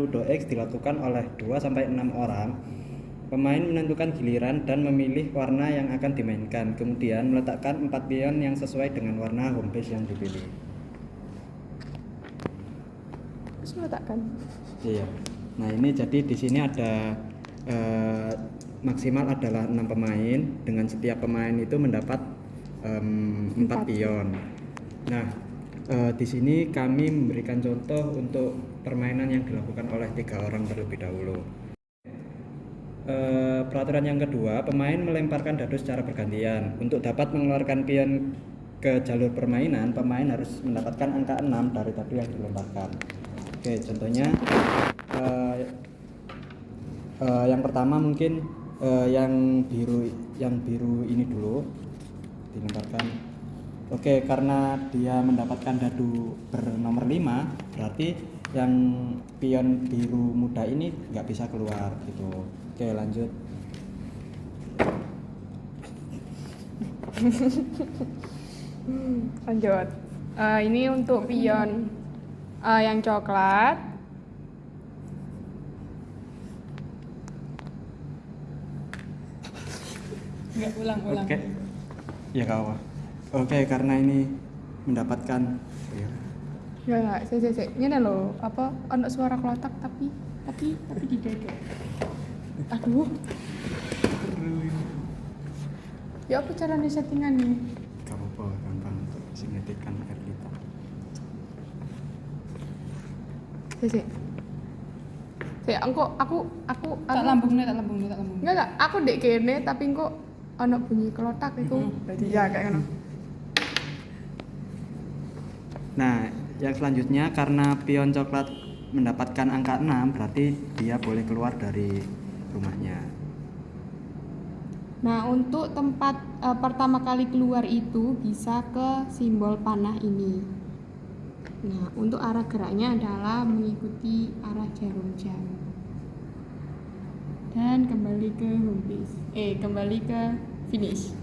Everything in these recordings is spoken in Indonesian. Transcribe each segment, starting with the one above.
Ludo X dilakukan oleh 2-6 orang. Pemain menentukan giliran dan memilih warna yang akan dimainkan, kemudian meletakkan 4 pion yang sesuai dengan warna home base yang dipilih. Terus meletakkan. Iya. Nah, ini jadi di sini ada maksimal adalah 6 pemain, dengan setiap pemain itu mendapat 4 pion. Nah, di sini kami memberikan contoh untuk permainan yang dilakukan oleh 3 orang terlebih dahulu. Peraturan yang kedua, pemain melemparkan dadu secara bergantian. Untuk dapat mengeluarkan pion ke jalur permainan, pemain harus mendapatkan angka 6 dari dadu yang dilemparkan. Oke, contohnya yang pertama mungkin yang biru ini dulu dilemparkan. Oke, karena dia mendapatkan dadu bernomor 5, berarti yang pion biru muda ini nggak bisa keluar gitu. Oke, lanjut. Lanjut. Ini untuk pion yang coklat. Enggak, ulang. Oke. Ya kawan. Oke, karena ini mendapatkan Enggak, saya. Ini loh, apa ada suara kelotak tapi di dada. Aduh. Ya apa caranya settingan nih? Gak apa-apa, gampang untuk sinkronkan air kita. Saya aku Tak lambung nih. Enggak, aku dek kene tapi kok ono bunyi kelotak itu. Berarti ya kayak ngono. Nah, yang selanjutnya karena pion coklat mendapatkan angka 6, berarti dia boleh keluar dari rumahnya. Nah, untuk tempat pertama kali keluar itu bisa ke simbol panah ini. Nah, untuk arah geraknya adalah mengikuti arah jarum jam. Dan kembali ke home base. Kembali ke finish.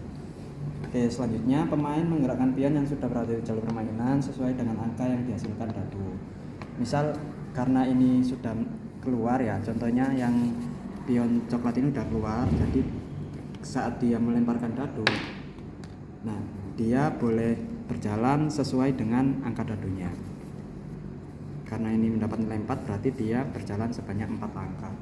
Oke, selanjutnya pemain menggerakkan pion yang sudah berada di jalur permainan sesuai dengan angka yang dihasilkan dadu. Misal karena ini sudah keluar ya, contohnya yang pion coklat ini udah keluar, jadi saat dia melemparkan dadu, nah dia boleh berjalan sesuai dengan angka dadunya. Karena ini mendapat nilai 4, berarti dia berjalan sebanyak 4 langkah.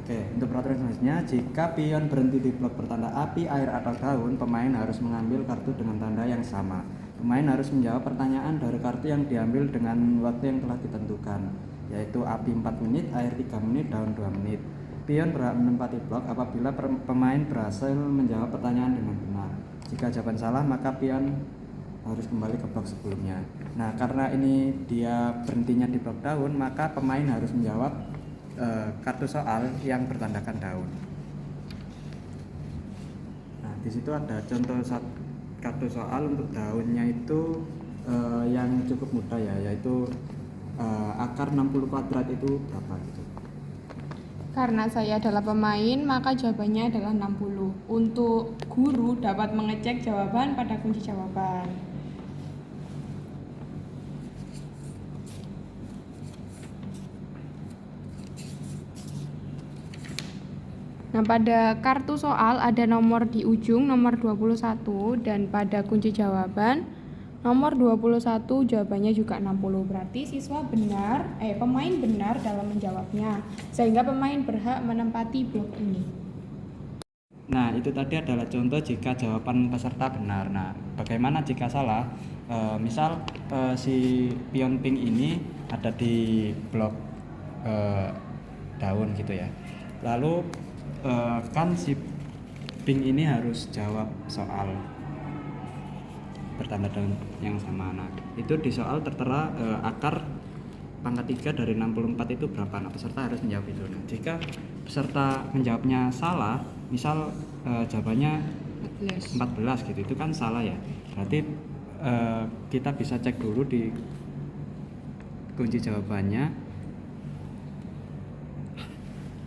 Oke, untuk peraturan selanjutnya, jika pion berhenti di blok bertanda api, air atau daun, pemain harus mengambil kartu dengan tanda yang sama. Pemain harus menjawab pertanyaan dari kartu yang diambil dengan waktu yang telah ditentukan, yaitu api 4 menit, air 3 menit, daun 2 menit. Pion berhak menempati blok apabila pemain berhasil menjawab pertanyaan dengan benar. Jika jawaban salah, maka pion harus kembali ke blok sebelumnya. Nah, karena ini dia berhentinya di blok daun, maka pemain harus menjawab kartu soal yang bertandakan daun. Nah, di situ ada contoh kartu soal untuk daunnya itu yang cukup mudah ya, yaitu akar 60 kuadrat itu berapa gitu. Karena saya adalah pemain, maka jawabannya adalah 60. Untuk guru dapat mengecek jawaban pada kunci jawaban. Nah, pada kartu soal ada nomor di ujung, nomor 21, dan pada kunci jawaban nomor 21 jawabannya juga 60. Berarti pemain benar dalam menjawabnya, sehingga pemain berhak menempati blok ini. Nah, itu tadi adalah contoh jika jawaban peserta benar. Nah, bagaimana jika salah? Misal si pion pink ini ada di blok daun gitu ya. Lalu kan si pink ini harus jawab soal bertanda daun yang sama. Nah, itu di soal tertera akar pangkat 3 dari 64 itu berapa. Nah, peserta harus menjawab itu. Nah, jika peserta menjawabnya salah, misal jawabannya 14 gitu, itu kan salah ya. Berarti kita bisa cek dulu di kunci jawabannya.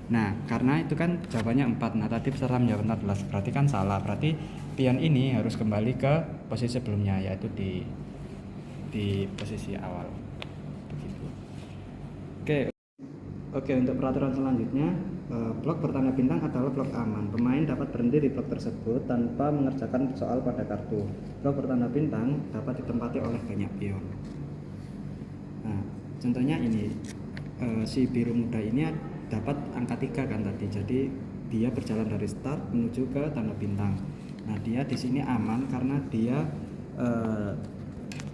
Nah, karena itu kan jawabannya 4. Nah, tadi peserta menjawab 14, berarti kan salah. Berarti pion ini harus kembali ke posisi sebelumnya, yaitu di posisi awal. Begitu. Oke, untuk peraturan selanjutnya, blok bertanda bintang adalah blok aman. Pemain dapat berhenti di blok tersebut tanpa mengerjakan soal pada kartu. Blok bertanda bintang dapat ditempati oleh banyak pion. Nah, contohnya ini, si biru muda ini dapat angka 3 kan tadi. Jadi dia berjalan dari start menuju ke tanda bintang. Nah, dia di sini aman karena dia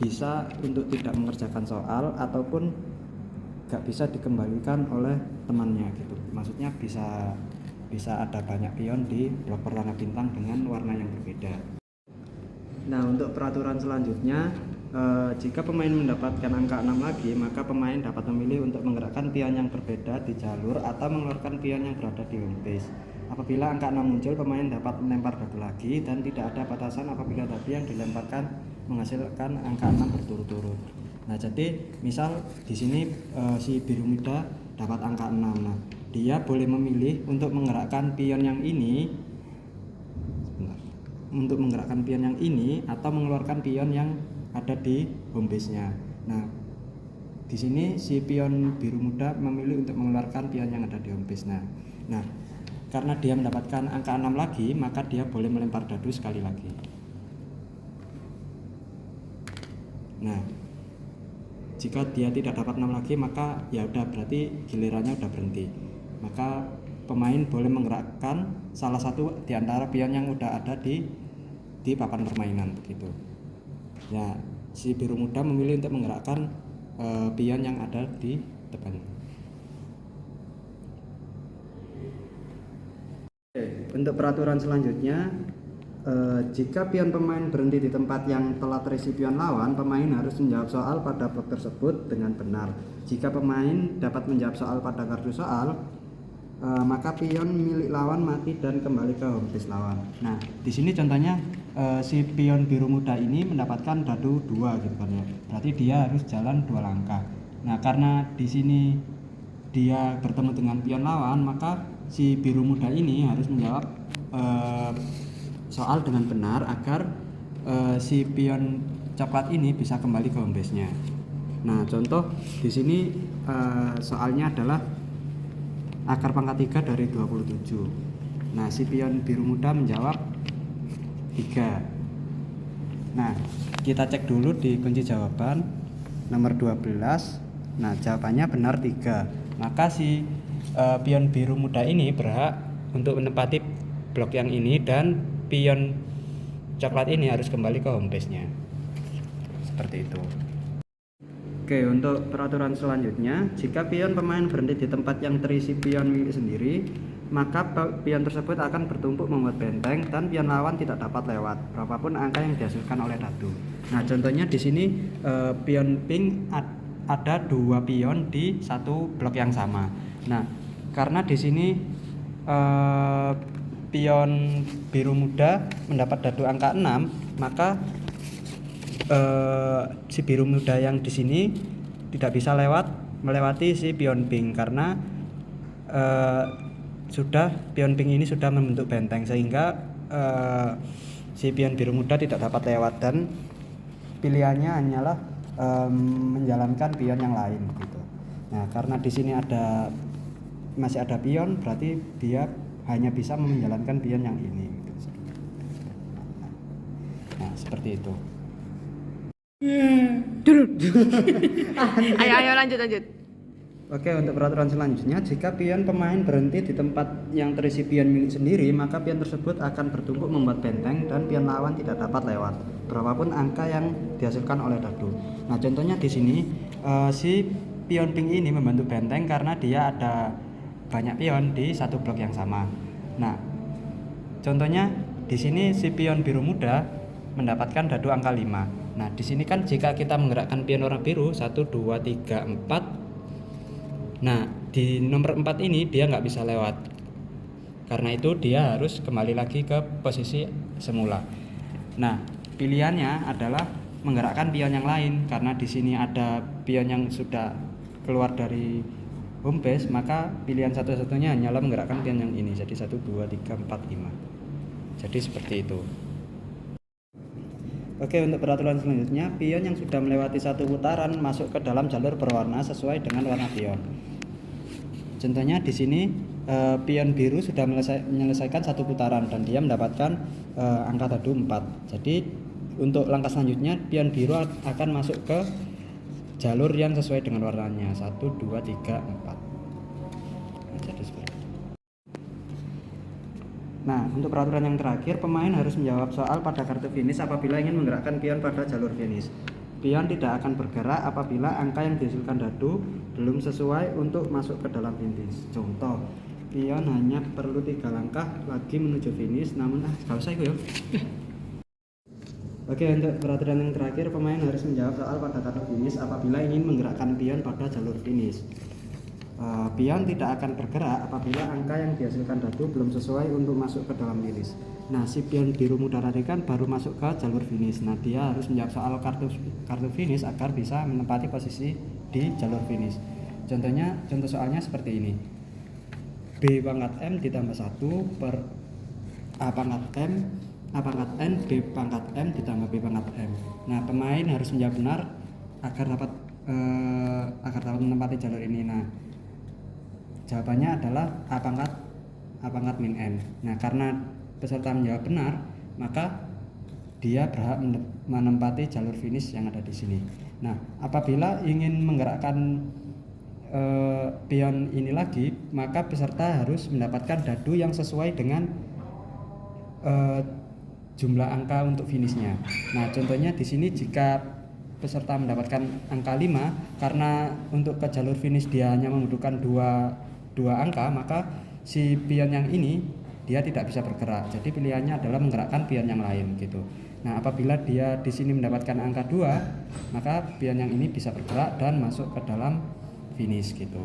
bisa untuk tidak mengerjakan soal ataupun gak bisa dikembalikan oleh temannya gitu. Maksudnya bisa ada banyak pion di blok pertanda bintang dengan warna yang berbeda. Nah, untuk peraturan selanjutnya, jika pemain mendapatkan angka 6 lagi, maka pemain dapat memilih untuk menggerakkan pion yang berbeda di jalur atau mengeluarkan pion yang berada di home base. Apabila angka 6 muncul, pemain dapat melempar dadu lagi dan tidak ada batasan apabila dadu yang dilemparkan menghasilkan angka 6 berturut-turut. Nah, jadi misal di sini si biru muda dapat angka 6. Nah, dia boleh memilih untuk menggerakkan pion yang ini atau mengeluarkan pion yang ada di home base-nya. Nah, di sini si pion biru muda memilih untuk mengeluarkan pion yang ada di home base-nya. Nah, karena dia mendapatkan angka 6 lagi, maka dia boleh melempar dadu sekali lagi. Nah, jika dia tidak dapat 6 lagi, maka ya udah, berarti gilirannya udah berhenti. Maka pemain boleh menggerakkan salah satu di antara pion yang udah ada di papan permainan begitu. Ya, si biru muda memilih untuk menggerakkan pion yang ada di depan. Oke, untuk peraturan selanjutnya, jika pion pemain berhenti di tempat yang telah terisi pion lawan, pemain harus menjawab soal pada blok tersebut dengan benar. Jika pemain dapat menjawab soal pada kartu soal, maka pion milik lawan mati dan kembali ke home base lawan. Nah, di sini contohnya si pion biru muda ini mendapatkan dadu 2 gitu kan ya. Berarti dia harus jalan 2 langkah. Nah, karena di sini dia bertemu dengan pion lawan, maka si biru muda ini harus menjawab soal dengan benar agar si pion coklat ini bisa kembali ke home base-nya. Nah, contoh di sini soalnya adalah akar pangkat 3 dari 27. Nah, si pion biru muda menjawab 3. Nah, kita cek dulu di kunci jawaban nomor 12. Nah, jawabannya benar 3. Maka si pion biru muda ini berhak untuk menempati blok yang ini dan pion coklat ini harus kembali ke home base-nya. Seperti itu. Oke, untuk peraturan selanjutnya, jika pion pemain berhenti di tempat yang terisi pion milik sendiri, maka pion tersebut akan bertumpuk membuat benteng dan pion lawan tidak dapat lewat berapapun angka yang dihasilkan oleh dadu. Nah, contohnya di sini pion pink ada 2 pion di satu blok yang sama. Nah, karena di sini pion biru muda mendapat dadu angka 6, maka si biru muda yang di sini tidak bisa melewati si pion pink karena pion pink ini sudah membentuk benteng, sehingga si pion biru muda tidak dapat lewat dan pilihannya hanyalah menjalankan pion yang lain gitu. Nah, karena di sini masih ada pion, berarti dia hanya bisa menjalankan pion yang ini gitu. Nah, seperti itu. Ayo lanjut. Oke, untuk peraturan selanjutnya, jika pion pemain berhenti di tempat yang terisi pion milik sendiri, maka pion tersebut akan bertumpuk membuat benteng dan pion lawan tidak dapat lewat berapapun angka yang dihasilkan oleh dadu. Nah, contohnya di sini si pion pink ini membentuk benteng karena dia ada banyak pion di satu blok yang sama. Nah, contohnya di sini si pion biru muda mendapatkan dadu angka 5. Nah, di sini kan jika kita menggerakkan pion warna biru 1, 2, 3, 4. Nah, di nomor 4 ini dia nggak bisa lewat. Karena itu dia harus kembali lagi ke posisi semula. Nah, pilihannya adalah menggerakkan pion yang lain. Karena di sini ada pion yang sudah keluar dari home base, maka pilihan satu-satunya hanyalah menggerakkan pion yang ini. Jadi 1, 2, 3, 4, 5. Jadi seperti itu. Oke, untuk peraturan selanjutnya, pion yang sudah melewati satu putaran masuk ke dalam jalur berwarna sesuai dengan warna pion. Contohnya di sini pion biru sudah menyelesaikan satu putaran dan dia mendapatkan angka dadu 4. Jadi untuk langkah selanjutnya pion biru akan masuk ke jalur yang sesuai dengan warnanya 1, 2, 3, 4. Jadi seperti itu. Nah, untuk peraturan yang terakhir, pemain harus menjawab soal pada kartu finish apabila ingin menggerakkan pion pada jalur finish. Pion tidak akan bergerak apabila angka yang dihasilkan dadu belum sesuai untuk masuk ke dalam finish. Contoh, pion hanya perlu 3 langkah lagi menuju finish, namun gak usah itu ya. Oke, untuk peraturan yang terakhir, pemain harus menjawab soal pada kartu finish apabila ingin menggerakkan pion pada jalur finish. Pion tidak akan bergerak apabila angka yang dihasilkan dadu belum sesuai untuk masuk ke dalam finish. Nah, si pion biru muda tadi kan baru masuk ke jalur finish. Nah, dia harus menjawab soal kartu finish agar bisa menempati posisi di jalur finish. Contoh soalnya seperti ini. B pangkat M ditambah 1 per A pangkat M, A pangkat N, B pangkat M ditambah B pangkat M. Nah, pemain harus menjawab benar agar dapat menempati jalur ini. Nah, jawabannya adalah A pangkat min M. Nah, karena peserta menjawab benar, maka dia berhak menempati jalur finish yang ada di sini. Nah, apabila ingin menggerakkan pion ini lagi, maka peserta harus mendapatkan dadu yang sesuai dengan jumlah angka untuk finishnya. Nah, contohnya di sini jika peserta mendapatkan angka 5, karena untuk ke jalur finish dia hanya membutuhkan dua angka, maka si pion yang ini dia tidak bisa bergerak. Jadi pilihannya adalah menggerakkan pion yang lain gitu. Nah, apabila dia di sini mendapatkan angka 2, maka pion yang ini bisa bergerak dan masuk ke dalam finish gitu.